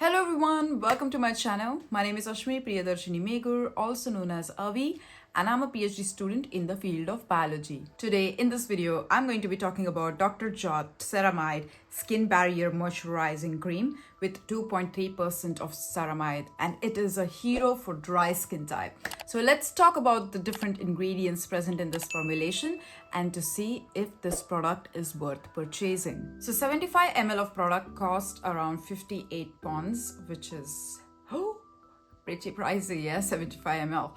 Hello everyone, welcome to my channel. My name is Ashmi Priyadarshini Megur, also known as Avi, and I'm a PhD student in the field of biology. Today in this video, I'm going to be talking about Dr. Jart Ceramide Skin Barrier Moisturizing Cream with 2.3% of ceramide, and it is a hero for dry skin type. So let's talk about the different ingredients present in this formulation and to see if this product is worth purchasing. So 75 ml of product cost around 58 pounds, which is pretty pricey, yeah, 75 ml.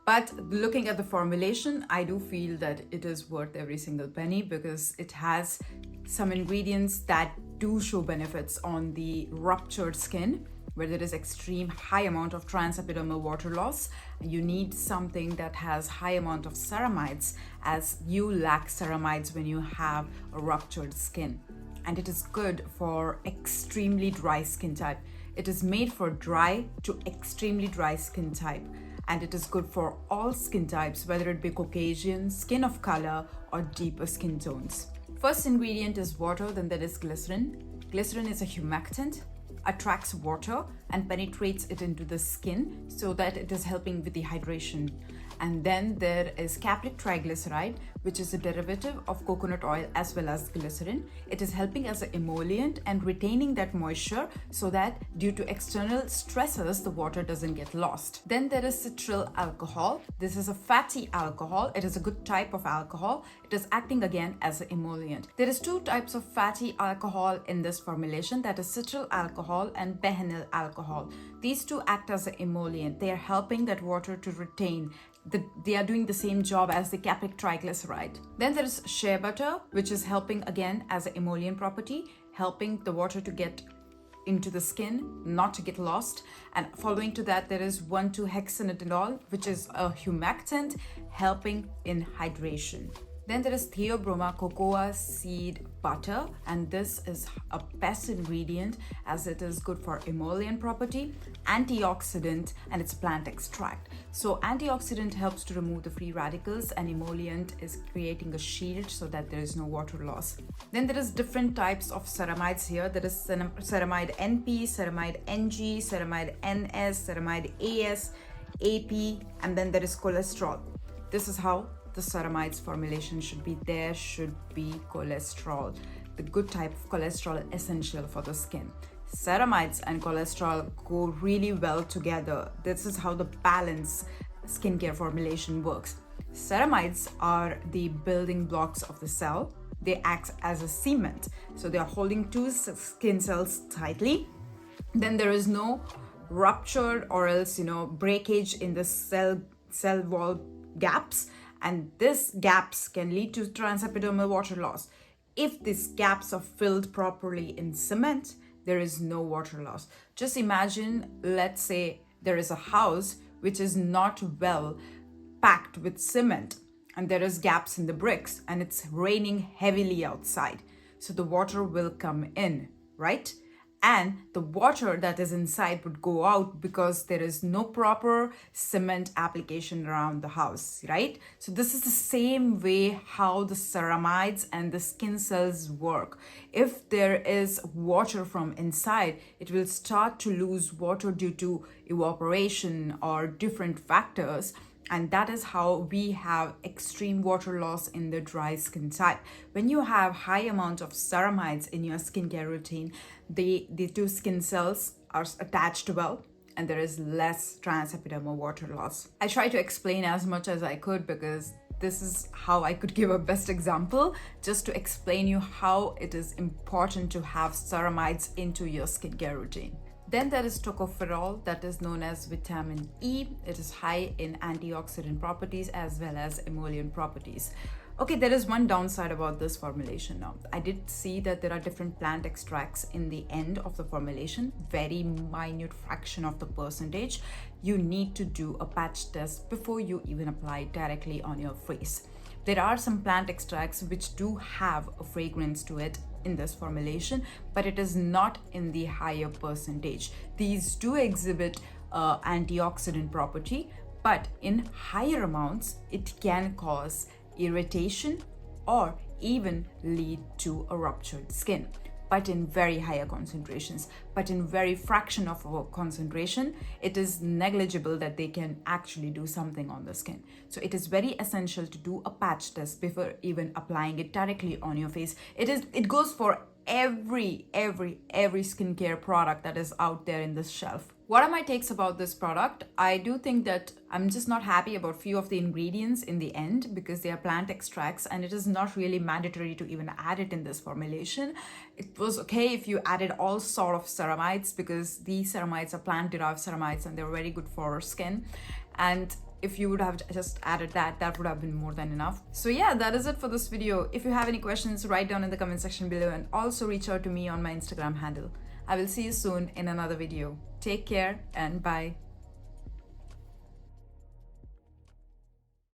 But looking at the formulation, I do feel that it is worth every single penny because it has some ingredients that do show benefits on the ruptured skin where there is extreme high amount of transepidermal water loss. You need something that has high amount of ceramides, as you lack ceramides when you have a ruptured skin. And it is good for extremely dry skin type. It is made for dry to extremely dry skin type. And it is good for all skin types, whether it be Caucasian, skin of color, or deeper skin tones. First ingredient is water, then there is glycerin. Glycerin is a humectant, attracts water and penetrates it into the skin so that it is helping with the hydration. And then there is capric triglyceride, which is a derivative of coconut oil as well as glycerin. It is helping as an emollient and retaining that moisture so that due to external stressors, the water doesn't get lost. Then there is citral alcohol. This is a fatty alcohol. It is a good type of alcohol. It is acting again as an emollient. There is two types of fatty alcohol in this formulation, that is citral alcohol and behenyl alcohol. These two act as an emollient. They are helping that water to retain. They are doing the same job as the capric triglyceride. Then there is shea butter, which is helping again as an emollient property, helping the water to get into the skin, not to get lost. And following to that, there is 1,2-hexanidinol, which is a humectant, helping in hydration. Then there is theobroma cocoa seed butter, and this is a best ingredient as it is good for emollient property, antioxidant, and it's plant extract. So antioxidant helps to remove the free radicals, and emollient is creating a shield so that there is no water loss. Then there is different types of ceramides here. There is ceramide NP, ceramide NG, ceramide NS, ceramide AS, AP, and then there is cholesterol. This is how the ceramides formulation should be. There should be cholesterol. The good type of cholesterol essential for the skin. Ceramides and cholesterol go really well together. This is how the balanced skincare formulation works. Ceramides are the building blocks of the cell. They act as a cement. So they are holding two skin cells tightly. Then there is no rupture or else, breakage in the cell wall gaps. And these gaps can lead to transepidermal water loss. If these gaps are filled properly in cement, there is no water loss. Just imagine, let's say there is a house which is not well packed with cement and there is gaps in the bricks and it's raining heavily outside. So the water will come in, right? And the water that is inside would go out because there is no proper cement application around the house, right? So this is the same way how the ceramides and the skin cells work. If there is water from inside, it will start to lose water due to evaporation or different factors. And that is how we have extreme water loss in the dry skin type. When you have high amount of ceramides in your skincare routine, the two skin cells are attached well and there is less transepidermal water loss. I try to explain as much as I could because this is how I could give a best example just to explain you how it is important to have ceramides into your skincare routine. Then there is tocopherol, that is known as vitamin E. It is high in antioxidant properties as well as emollient properties. Okay, there is one downside about this formulation now. I did see that there are different plant extracts in the end of the formulation, very minute fraction of the percentage. You need to do a patch test before you even apply it directly on your face. There are some plant extracts which do have a fragrance to it in this formulation, but it is not in the higher percentage. These do exhibit antioxidant property, but in higher amounts, it can cause irritation or even lead to a ruptured skin. but in very higher concentrations, but in very fraction of a concentration, it is negligible that they can actually do something on the skin. So it is very essential to do a patch test before even applying it directly on your face. It goes for every skincare product that is out there in this shelf. What are my takes about this product? I do think that I'm just not happy about few of the ingredients in the end because they are plant extracts and it is not really mandatory to even add it in this formulation. It was okay if you added all sort of ceramides because these ceramides are plant-derived ceramides and they're very good for our skin. And if you would have just added that would have been more than enough. So yeah, that is it for this video. If you have any questions, write down in the comment section below and also reach out to me on my Instagram handle. I will see you soon in another video. Take care and bye.